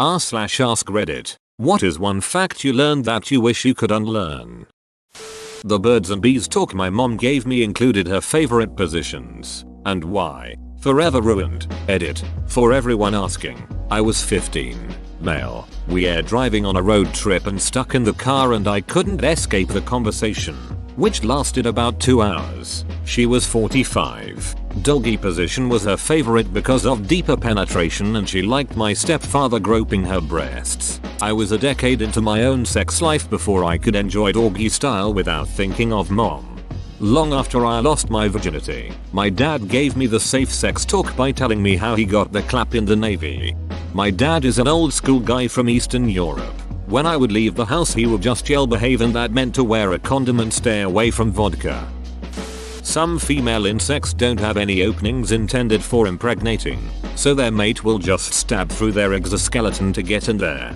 r/ask Reddit. What is one fact you learned that you wish you could unlearn? The birds and bees talk my mom gave me included her favorite positions. And why? Forever ruined. Edit. For everyone asking. I was 15. Male. We were driving on a road trip and stuck in the car and I couldn't escape the conversation, which lasted about 2 hours. She was 45. Doggy position was her favorite because of deeper penetration and she liked my stepfather groping her breasts. I was a decade into my own sex life before I could enjoy doggy style without thinking of mom. Long after I lost my virginity, my dad gave me the safe sex talk by telling me how he got the clap in the Navy. My dad is an old school guy from Eastern Europe. When I would leave the house he would just yell behave and that meant to wear a condom and stay away from vodka. Some female insects don't have any openings intended for impregnating, so their mate will just stab through their exoskeleton to get in there.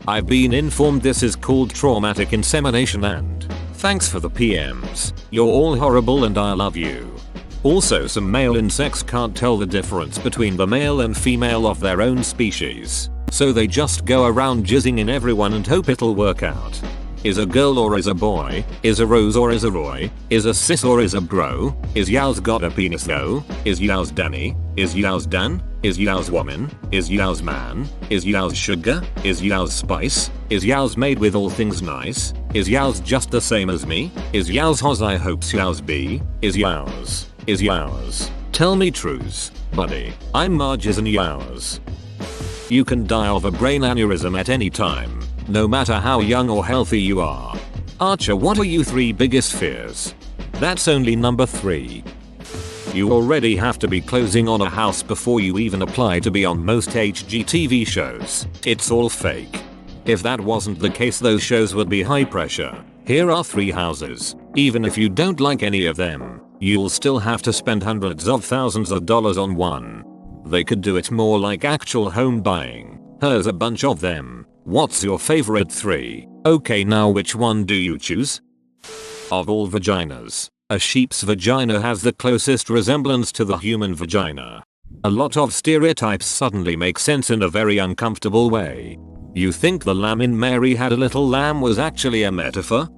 I've been informed this is called traumatic insemination and thanks for the PMs. You're all horrible and I love you. Also some male insects can't tell the difference between the male and female of their own species, so they just go around jizzing in everyone and hope it'll work out. Is a girl or is a boy? Is a Rose or is a Roy? Is a sis or is a bro? Is Yao's got a penis though? Is Yao's Danny? Is Yao's Dan? Is Yao's woman? Is Yao's man? Is Yao's sugar? Is Yao's spice? Is Yao's made with all things nice? Is Yao's just the same as me? Is Yao's Hoz I hope Yao's be? Is Yao's? Is Yao's? Tell me truths, buddy. I'm Marge's and Yao's. You can die of a brain aneurysm at any time, no matter how young or healthy you are. Archer, what are your 3 biggest fears? That's only number 3. You already have to be closing on a house before you even apply to be on most HGTV shows. It's all fake. If that wasn't the case, those shows would be high pressure. Here are 3 houses. Even if you don't like any of them, you'll still have to spend hundreds of thousands of dollars on one. They could do it more like actual home buying. Here's a bunch of them. What's your favorite 3? Okay, now which one do you choose? Of all vaginas, a sheep's vagina has the closest resemblance to the human vagina. A lot of stereotypes suddenly make sense in a very uncomfortable way. You think the lamb in Mary had a little lamb was actually a metaphor?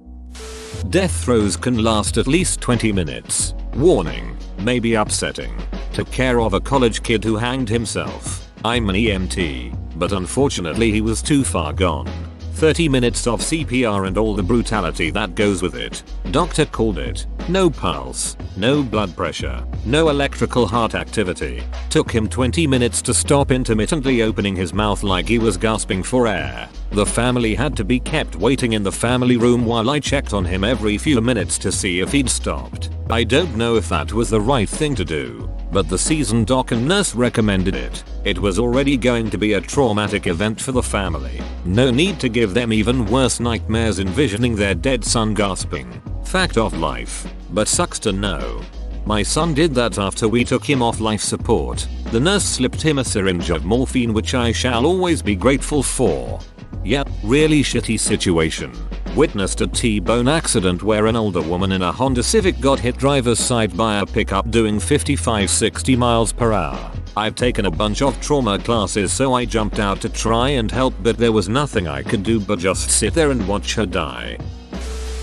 Death throes can last at least 20 minutes. Warning, may be upsetting. Took care of a college kid who hanged himself. I'm an EMT, but unfortunately he was too far gone. 30 minutes of CPR and all the brutality that goes with it. Doctor called it. No pulse, no blood pressure, no electrical heart activity. Took him 20 minutes to stop intermittently opening his mouth like he was gasping for air. The family had to be kept waiting in the family room while I checked on him every few minutes to see if he'd stopped. I don't know if that was the right thing to do, but the seasoned doc and nurse recommended it. It was already going to be a traumatic event for the family. No need to give them even worse nightmares envisioning their dead son gasping. Fact of life. But sucks to know. My son did that after we took him off life support. The nurse slipped him a syringe of morphine, which I shall always be grateful for. Yep, really shitty situation. Witnessed a T-bone accident where an older woman in a Honda Civic got hit driver's side by a pickup doing 55-60 miles per hour. I've taken a bunch of trauma classes, so I jumped out to try and help, but there was nothing I could do but just sit there and watch her die.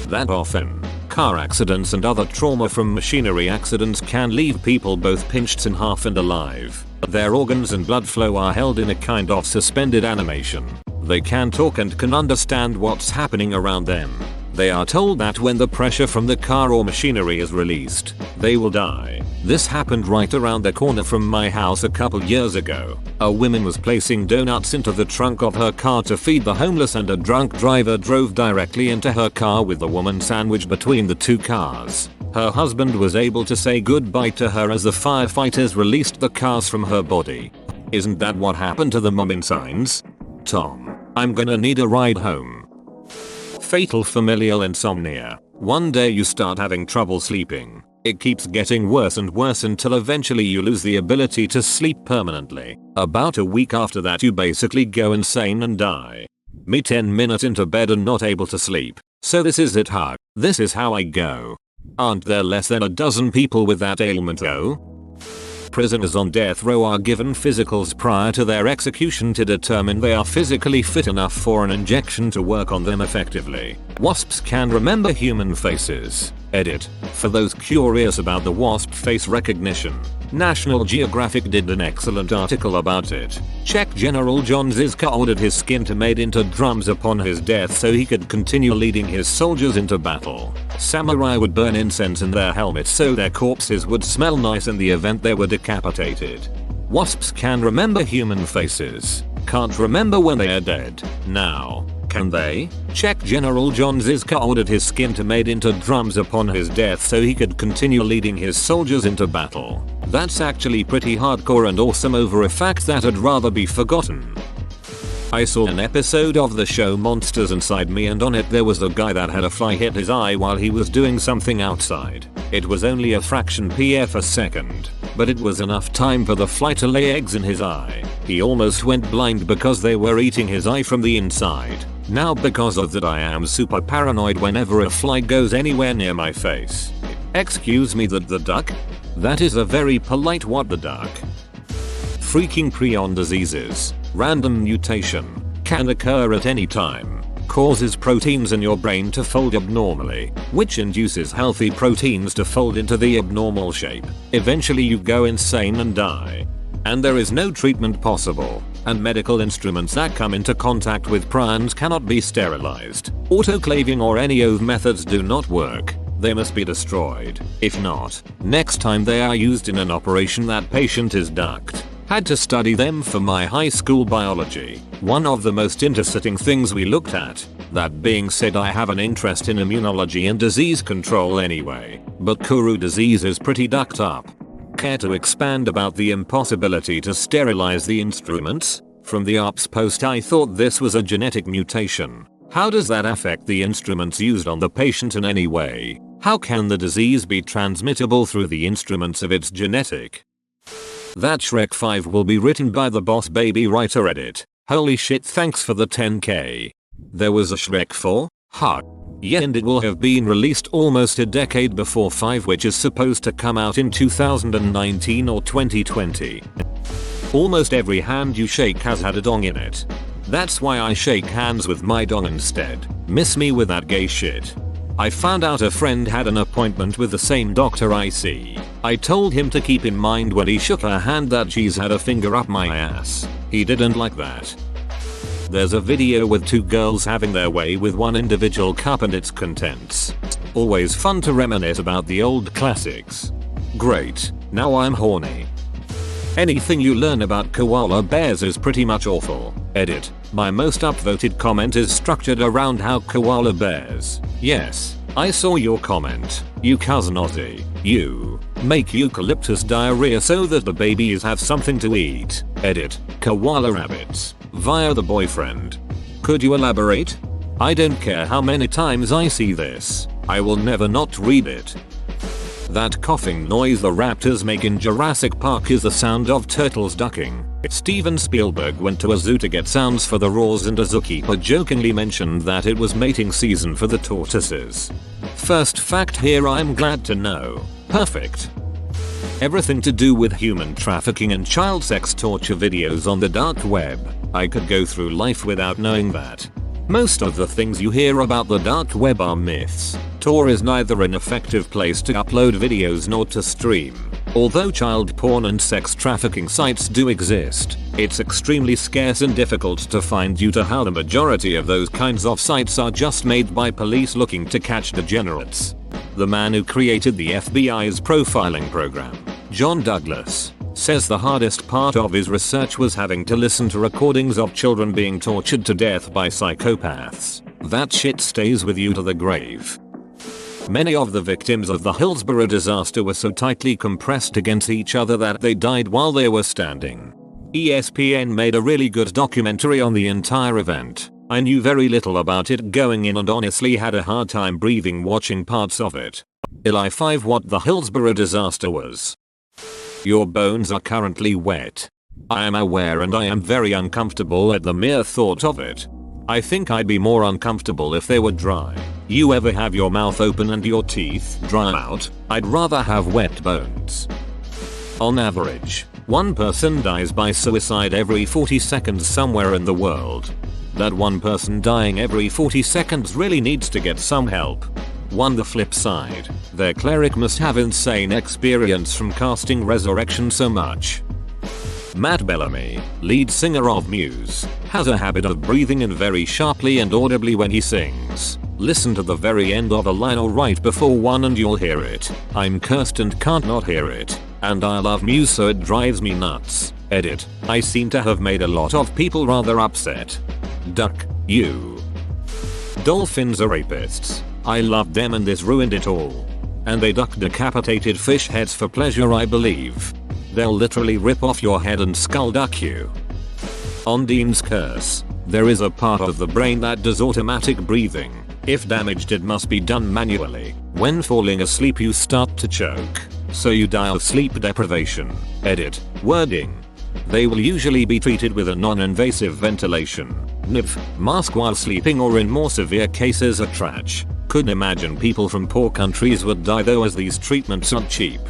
That often, car accidents and other trauma from machinery accidents can leave people both pinched in half and alive. Their organs and blood flow are held in a kind of suspended animation. They can talk and can understand what's happening around them. They are told that when the pressure from the car or machinery is released, they will die. This happened right around the corner from my house a couple years ago. A woman was placing donuts into the trunk of her car to feed the homeless, and a drunk driver drove directly into her car with the woman sandwiched between the two cars. Her husband was able to say goodbye to her as the firefighters released the cars from her body. Isn't that what happened to the mom in Signs? Tom, I'm gonna need a ride home. Fatal familial insomnia. One day you start having trouble sleeping. It keeps getting worse and worse until eventually you lose the ability to sleep permanently. About a week after that you basically go insane and die. Me 10 minutes into bed and not able to sleep. So this is it, huh? This is how I go. Aren't there less than a dozen people with that ailment though? prisoners on death row are given physicals prior to their execution to determine they are physically fit enough for an injection to work on them effectively. Wasps can remember human faces. Edit. For those curious about the wasp face recognition, National Geographic did an excellent article about it. Check General John Ziska ordered his skin to made into drums upon his death so he could continue leading his soldiers into battle. Samurai would burn incense in their helmets so their corpses would smell nice in the event they were decapitated. Wasps can remember human faces. Can't remember when they are dead. Now, can they? Check General John Ziska ordered his skin to made into drums upon his death so he could continue leading his soldiers into battle. That's actually pretty hardcore and awesome over a fact that had rather be forgotten. I saw an episode of the show Monsters Inside Me, and on it there was a guy that had a fly hit his eye while he was doing something outside. It was only a fraction pf a second, but it was enough time for the fly to lay eggs in his eye. He almost went blind because they were eating his eye from the inside. Now because of that I am super paranoid whenever a fly goes anywhere near my face. Excuse me, the duck? That is a very polite what the duck. Freaking prion diseases. Random mutation. Can occur at any time. Causes proteins in your brain to fold abnormally, which induces healthy proteins to fold into the abnormal shape. Eventually you go insane and die. And there is no treatment possible, and medical instruments that come into contact with prions cannot be sterilized. Autoclaving or any of methods do not work. They must be destroyed. If not, next time they are used in an operation that patient is ducked. Had to study them for my high school biology. One of the most interesting things we looked at. That being said, I have an interest in immunology and disease control anyway, but Kuru disease is pretty ducked up. Care to expand about the impossibility to sterilize the instruments? From the ops post I thought this was a genetic mutation. How does that affect the instruments used on the patient in any way? How can the disease be transmittable through the instruments if it's genetic? That Shrek 5 will be written by the Boss Baby writer. Edit. Holy shit, thanks for the 10k. There was a Shrek 4? Huh. Yeah, and it will have been released almost a decade before 5, which is supposed to come out in 2019 or 2020. Almost every hand you shake has had a dong in it. That's why I shake hands with my dong instead. Miss me with that gay shit. I found out a friend had an appointment with the same doctor I see. I told him to keep in mind when he shook her hand that she's had a finger up my ass. He didn't like that. There's a video with two girls having their way with one individual cup and its contents. Always fun to reminisce about the old classics. Great, now I'm horny. Anything you learn about koala bears is pretty much awful. Edit. My most upvoted comment is structured around how koala bears. Yes, I saw your comment. You cousin Ozzy. You make eucalyptus diarrhea so that the babies have something to eat. Edit. Koala rabbits. Via the boyfriend. Could you elaborate? I don't care how many times I see this. I will never not read it. That coughing noise the raptors make in Jurassic Park is the sound of turtles ducking. Steven Spielberg went to a zoo to get sounds for the roars, and a zookeeper jokingly mentioned that it was mating season for the tortoises. First fact here I'm glad to know. Perfect. Everything to do with human trafficking and child sex torture videos on the dark web. I could go through life without knowing that. Most of the things you hear about the dark web are myths. Tor is neither an effective place to upload videos nor to stream. Although child porn and sex trafficking sites do exist, it's extremely scarce and difficult to find due to how the majority of those kinds of sites are just made by police looking to catch degenerates. The man who created the FBI's profiling program, John Douglas, says the hardest part of his research was having to listen to recordings of children being tortured to death by psychopaths. That shit stays with you to the grave. Many of the victims of the Hillsborough disaster were so tightly compressed against each other that they died while they were standing. ESPN made a really good documentary on the entire event. I knew very little about it going in and honestly had a hard time breathing watching parts of it. Eli 5 What the Hillsborough disaster was. Your bones are currently wet. I am aware and I am very uncomfortable at the mere thought of it. I think I'd be more uncomfortable if they were dry. You ever have your mouth open and your teeth dry out? I'd rather have wet bones. On average, one person dies by suicide every 40 seconds somewhere in the world. That one person dying every 40 seconds really needs to get some help. On the flip side, their cleric must have insane experience from casting Resurrection so much. Matt Bellamy, lead singer of Muse, has a habit of breathing in very sharply and audibly when he sings. Listen to the very end of a line or right before one and you'll hear it. I'm cursed and can't not hear it. And I love Muse so it drives me nuts. Edit. I seem to have made a lot of people rather upset. Duck, you. Dolphins are rapists. I loved them and this ruined it all. And they duck decapitated fish heads for pleasure, I believe. They'll literally rip off your head and skull duck you. On Dean's curse, there is a part of the brain that does automatic breathing. If damaged, it must be done manually. When falling asleep you start to choke, so you die of sleep deprivation. Edit. Wording. They will usually be treated with a non-invasive ventilation (NIV) mask while sleeping, or in more severe cases a trach. Couldn't imagine people from poor countries would die though, as these treatments are cheap.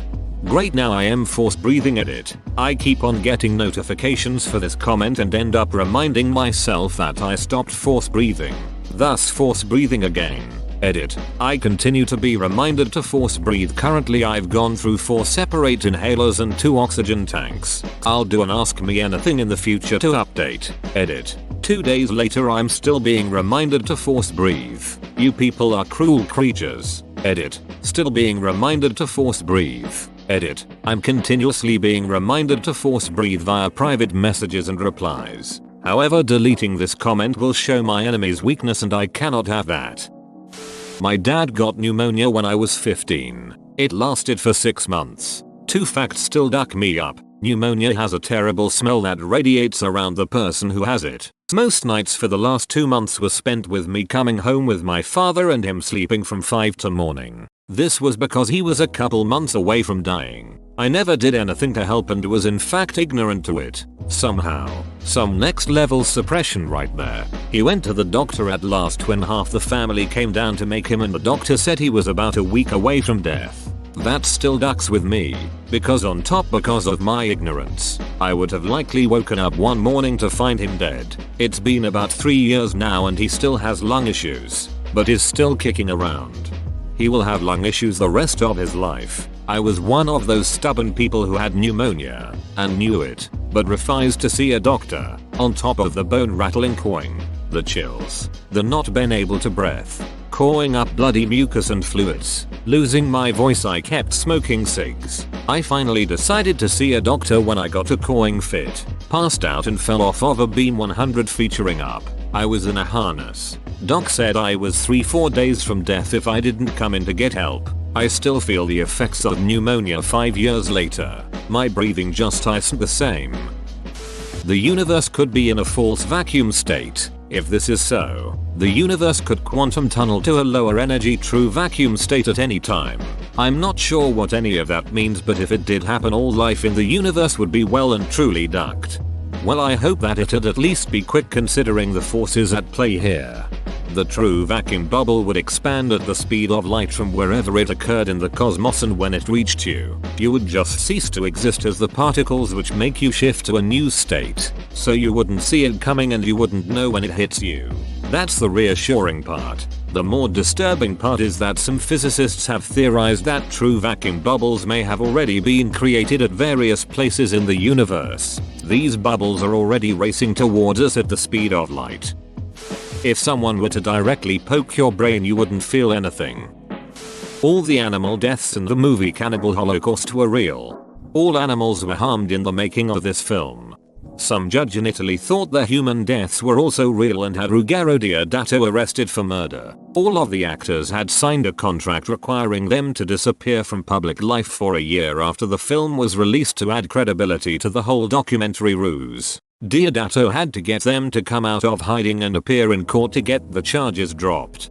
Great, now I am force breathing. Edit. I keep on getting notifications for this comment and end up reminding myself that I stopped force breathing, thus force breathing again. Edit. I continue to be reminded to force breathe. Currently I've gone through 4 separate inhalers and 2 oxygen tanks. I'll do an Ask Me Anything in the future to update. Edit. 2 days later I'm still being reminded to force breathe. You people are cruel creatures. Edit. Still being reminded to force breathe. Edit. I'm continuously being reminded to force breathe via private messages and replies. However, deleting this comment will show my enemy's weakness and I cannot have that. My dad got pneumonia when I was 15. It lasted for 6 months. 2 facts still duck me up. Pneumonia has a terrible smell that radiates around the person who has it. Most nights for the last 2 months were spent with me coming home with my father and him sleeping from 5 to morning. This was because he was a couple months away from dying. I never did anything to help and was in fact ignorant to it. Somehow. Some next level suppression right there. He went to the doctor at last when half the family came down to make him, and the doctor said he was about a week away from death. That still ducks with me, because of my ignorance, I would have likely woken up one morning to find him dead. It's been about 3 years now and he still has lung issues, but is still kicking around. He will have lung issues the rest of his life. I was one of those stubborn people who had pneumonia and knew it, but refused to see a doctor. On top of the bone rattling cawing, the chills, the not being able to breathe, cawing up bloody mucus and fluids, losing my voice, I kept smoking cigs. I finally decided to see a doctor when I got a cawing fit, passed out and fell off of a beam 100 featuring up. I was in a harness. Doc said I was 3-4 days from death if I didn't come in to get help. I still feel the effects of pneumonia 5 years later. My breathing just isn't the same. The universe could be in a false vacuum state. If this is so, the universe could quantum tunnel to a lower energy true vacuum state at any time. I'm not sure what any of that means, but if it did happen, all life in the universe would be well and truly ducked. Well, I hope that it'd at least be quick considering the forces at play here. The true vacuum bubble would expand at the speed of light from wherever it occurred in the cosmos, and when it reached you, you would just cease to exist as the particles which make you shift to a new state, so you wouldn't see it coming and you wouldn't know when it hits you. That's the reassuring part. The more disturbing part is that some physicists have theorized that true vacuum bubbles may have already been created at various places in the universe. These bubbles are already racing towards us at the speed of light. If someone were to directly poke your brain, you wouldn't feel anything. All the animal deaths in the movie Cannibal Holocaust were real. All animals were harmed in the making of this film. Some judge in Italy thought the human deaths were also real and had Ruggero Deodato arrested for murder. All of the actors had signed a contract requiring them to disappear from public life for a year after the film was released to add credibility to the whole documentary ruse. Deodato had to get them to come out of hiding and appear in court to get the charges dropped.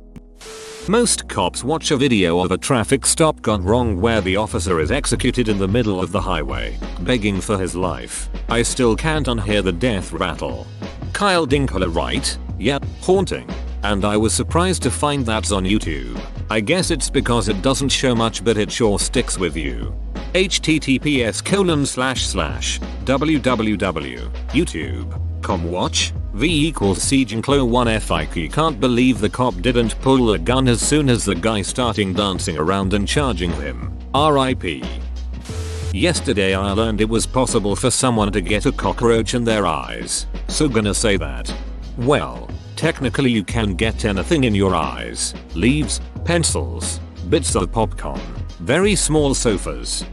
Most cops watch a video of a traffic stop gone wrong where the officer is executed in the middle of the highway, begging for his life. I still can't unhear the death rattle. Kyle Dinkler, right? Yep, haunting. And I was surprised to find that's on YouTube. I guess it's because it doesn't show much, but it sure sticks with you. https://www.youtube.com watch v equals siege enclo 1 fik. Can't believe the cop didn't pull a gun as soon as the guy starting dancing around and charging him. RIP. Yesterday I learned it was possible for someone to get a cockroach in their eyes. So gonna say that. Well, technically you can get anything in your eyes. Leaves, pencils, bits of popcorn, very small sofas.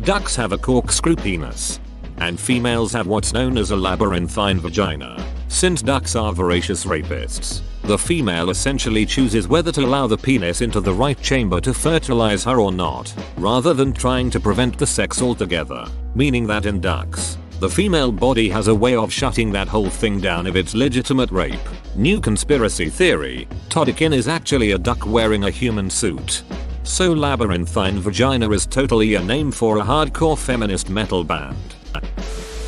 Ducks have a corkscrew penis. And females have what's known as a labyrinthine vagina. Since ducks are voracious rapists, the female essentially chooses whether to allow the penis into the right chamber to fertilize her or not, rather than trying to prevent the sex altogether. Meaning that in ducks, the female body has a way of shutting that whole thing down if it's legitimate rape. New conspiracy theory, Toddikin is actually a duck wearing a human suit. So labyrinthine vagina is totally a name for a hardcore feminist metal band.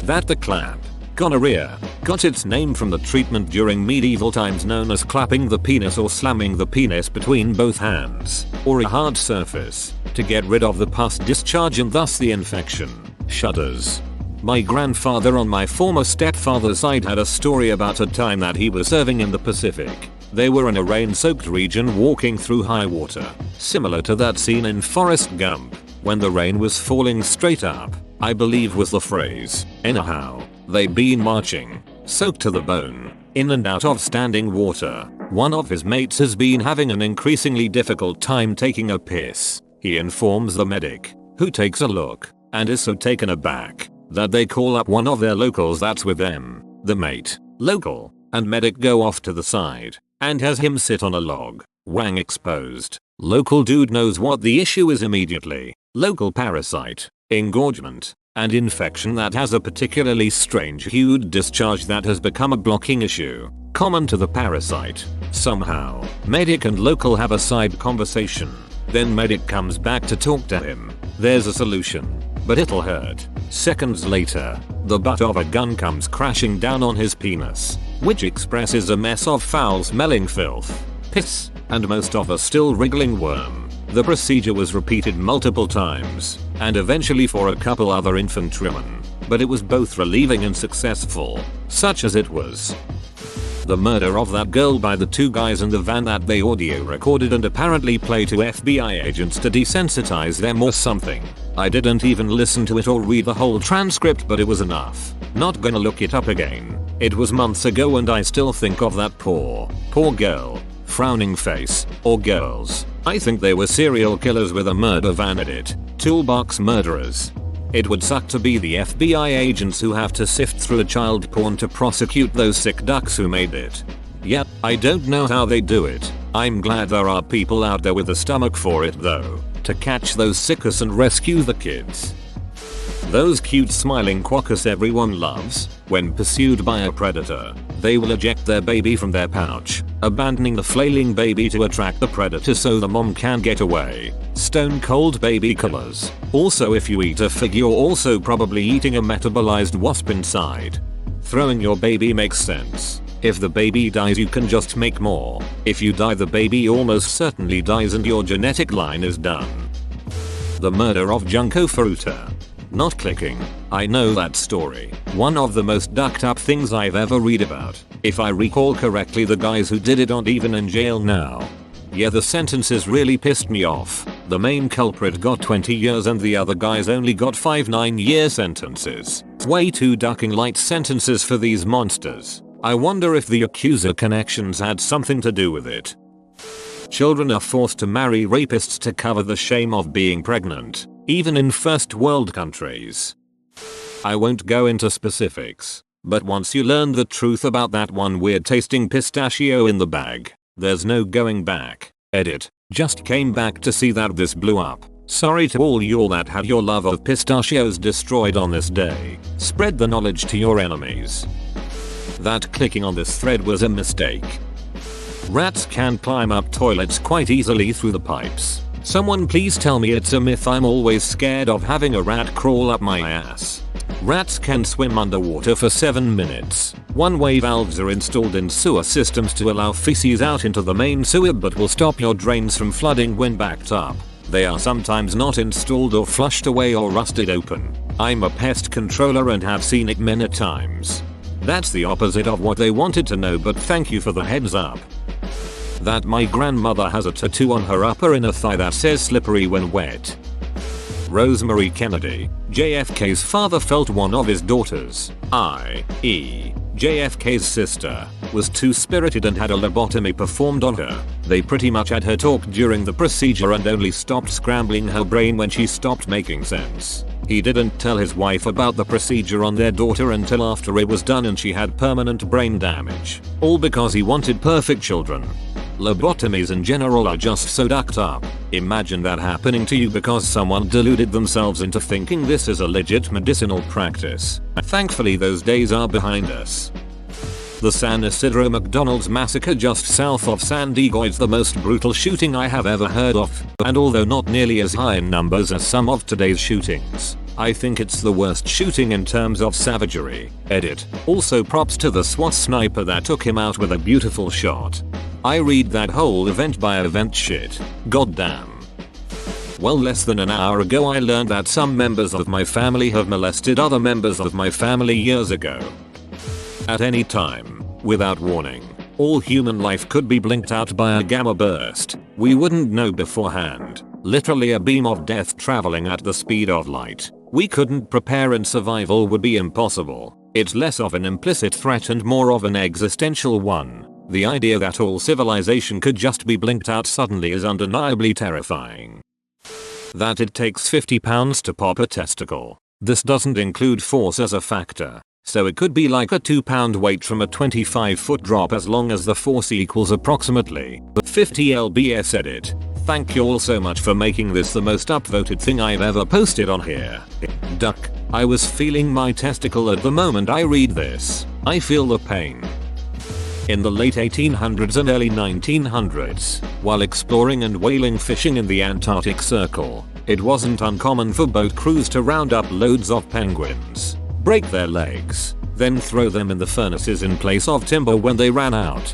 That the clap, gonorrhea, got its name from the treatment during medieval times known as clapping the penis or slamming the penis between both hands, or a hard surface, to get rid of the pus discharge and thus the infection. Shudders. My grandfather on my former stepfather's side had a story about a time that he was serving in the Pacific. They were in a rain-soaked region walking through high water, similar to that scene in Forrest Gump, when the rain was falling straight up, I believe was the phrase. Anyhow, they'd been marching, soaked to the bone, in and out of standing water. One of his mates has been having an increasingly difficult time taking a piss. He informs the medic, who takes a look, and is so taken aback, that they call up one of their locals that's with them. The mate, local, and medic go off to the side, and has him sit on a log, wang exposed. Local dude knows what the issue is immediately. Local parasite, engorgement, and infection that has a particularly strange hued discharge that has become a blocking issue, common to the parasite. Somehow, medic and local have a side conversation. Then medic comes back to talk to him. There's a solution, but it'll hurt. Seconds later, the butt of a gun comes crashing down on his penis, which expresses a mess of foul-smelling filth, piss, and most of a still wriggling worm. The procedure was repeated multiple times, and eventually for a couple other infantrymen, but it was both relieving and successful, such as it was. The murder of that girl by the two guys in the van that they audio recorded and apparently played to FBI agents to desensitize them or something. I didn't even listen to it or read the whole transcript, but it was enough. Not gonna look it up again. It was months ago and I still think of that poor girl. Frowning face, or girls. I think they were serial killers with a murder van at it. Toolbox murderers. It would suck to be the FBI agents who have to sift through child porn to prosecute those sick ducks who made it. Yep, I don't know how they do it. I'm glad there are people out there with a stomach for it though, to catch those sickos and rescue the kids. Those cute smiling quackers everyone loves. When pursued by a predator, they will eject their baby from their pouch, abandoning the flailing baby to attract the predator so the mom can get away. Stone cold baby killers. Also, if you eat a fig, you're also probably eating a metabolized wasp inside. Throwing your baby makes sense. If the baby dies, you can just make more. If you die, the baby almost certainly dies and your genetic line is done. The murder of Junko Furuta. Not clicking. I know that story. One of the most ducked up things I've ever read about. If I recall correctly, the guys who did it aren't even in jail now. Yeah, the sentences really pissed me off. The main culprit got 20 years and the other guys only got 5 9-year sentences. Way too ducking light sentences for these monsters. I wonder if the accuser connections had something to do with it. Children are forced to marry rapists to cover the shame of being pregnant, even in first world countries. I won't go into specifics, but once you learn the truth about that one weird tasting pistachio in the bag, there's no going back. Edit. Just came back to see that this blew up. Sorry to all y'all that had your love of pistachios destroyed on this day. Spread the knowledge to your enemies. That clicking on this thread was a mistake. Rats can climb up toilets quite easily through the pipes. Someone please tell me it's a myth. I'm always scared of having a rat crawl up my ass. Rats can swim underwater for 7 minutes. One-way valves are installed in sewer systems to allow feces out into the main sewer but will stop your drains from flooding when backed up. They are sometimes not installed or flushed away or rusted open. I'm a pest controller and have seen it many times. That's the opposite of what they wanted to know, but thank you for the heads up. That my grandmother has a tattoo on her upper inner thigh that says slippery when wet. Rosemary Kennedy, JFK's father, felt one of his daughters, i.e. JFK's sister, was too spirited and had a lobotomy performed on her. They pretty much had her talk during the procedure and only stopped scrambling her brain when she stopped making sense. He didn't tell his wife about the procedure on their daughter until after it was done and she had permanent brain damage. All because he wanted perfect children. Lobotomies in general are just so ducked up. Imagine that happening to you because someone deluded themselves into thinking this is a legit medicinal practice. Thankfully those days are behind us. The San Isidro McDonald's massacre just south of San Diego is the most brutal shooting I have ever heard of, and although not nearly as high in numbers as some of today's shootings, I think it's the worst shooting in terms of savagery. Edit. Also props to the SWAT sniper that took him out with a beautiful shot. I read that whole event by event shit. Goddamn. Well, less than an hour ago I learned that some members of my family have molested other members of my family years ago. At any time, without warning, all human life could be blinked out by a gamma burst. We wouldn't know beforehand. Literally a beam of death traveling at the speed of light. We couldn't prepare and survival would be impossible. It's less of an implicit threat and more of an existential one. The idea that all civilization could just be blinked out suddenly is undeniably terrifying. That it takes 50 pounds to pop a testicle. This doesn't include force as a factor. So it could be like a 2-pound weight from a 25-foot drop as long as the force equals approximately 50 lbs. Edit. Thank you all so much for making this the most upvoted thing I've ever posted on here. Duck. I was feeling my testicle at the moment I read this. I feel the pain. In the late 1800s and early 1900s, while exploring and whaling fishing in the Antarctic Circle, it wasn't uncommon for boat crews to round up loads of penguins, break their legs, then throw them in the furnaces in place of timber when they ran out.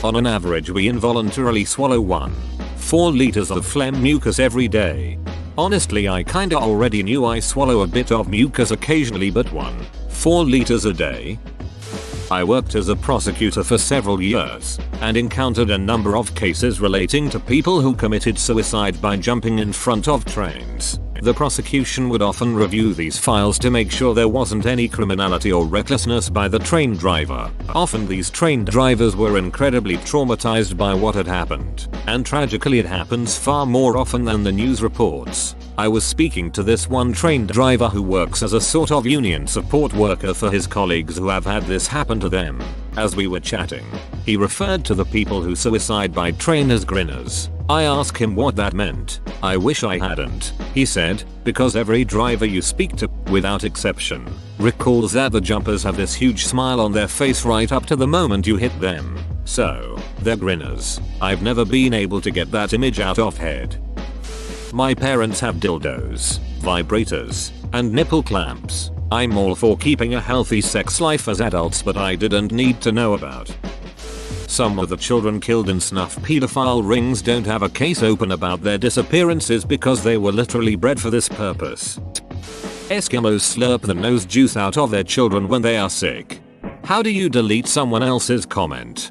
On an average we involuntarily swallow 1.4 liters of phlegm mucus every day. Honestly, I kinda already knew I swallow a bit of mucus occasionally, but 1.4 liters a day? I worked as a prosecutor for several years and encountered a number of cases relating to people who committed suicide by jumping in front of trains. The prosecution would often review these files to make sure there wasn't any criminality or recklessness by the train driver. Often these train drivers were incredibly traumatized by what had happened, and tragically it happens far more often than the news reports. I was speaking to this one train driver who works as a sort of union support worker for his colleagues who have had this happen to them. As we were chatting, he referred to the people who suicide by train as grinners. I asked him what that meant. I wish I hadn't, he said, because every driver you speak to, without exception, recalls that the jumpers have this huge smile on their face right up to the moment you hit them. So, they're grinners. I've never been able to get that image out of head. My parents have dildos, vibrators, and nipple clamps. I'm all for keeping a healthy sex life as adults, but I didn't need to know about. Some of the children killed in snuff pedophile rings don't have a case open about their disappearances because they were literally bred for this purpose. Eskimos slurp the nose juice out of their children when they are sick. How do you delete someone else's comment?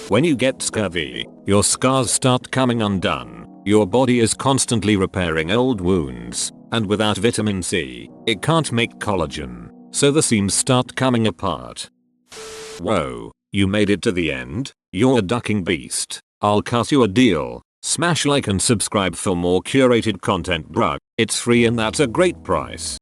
When you get scurvy, your scars start coming undone. Your body is constantly repairing old wounds, and without vitamin C, it can't make collagen, so the seams start coming apart. Whoa, you made it to the end? You're a ducking beast. I'll cut you a deal. Smash like and subscribe for more curated content, bruh. It's free and that's a great price.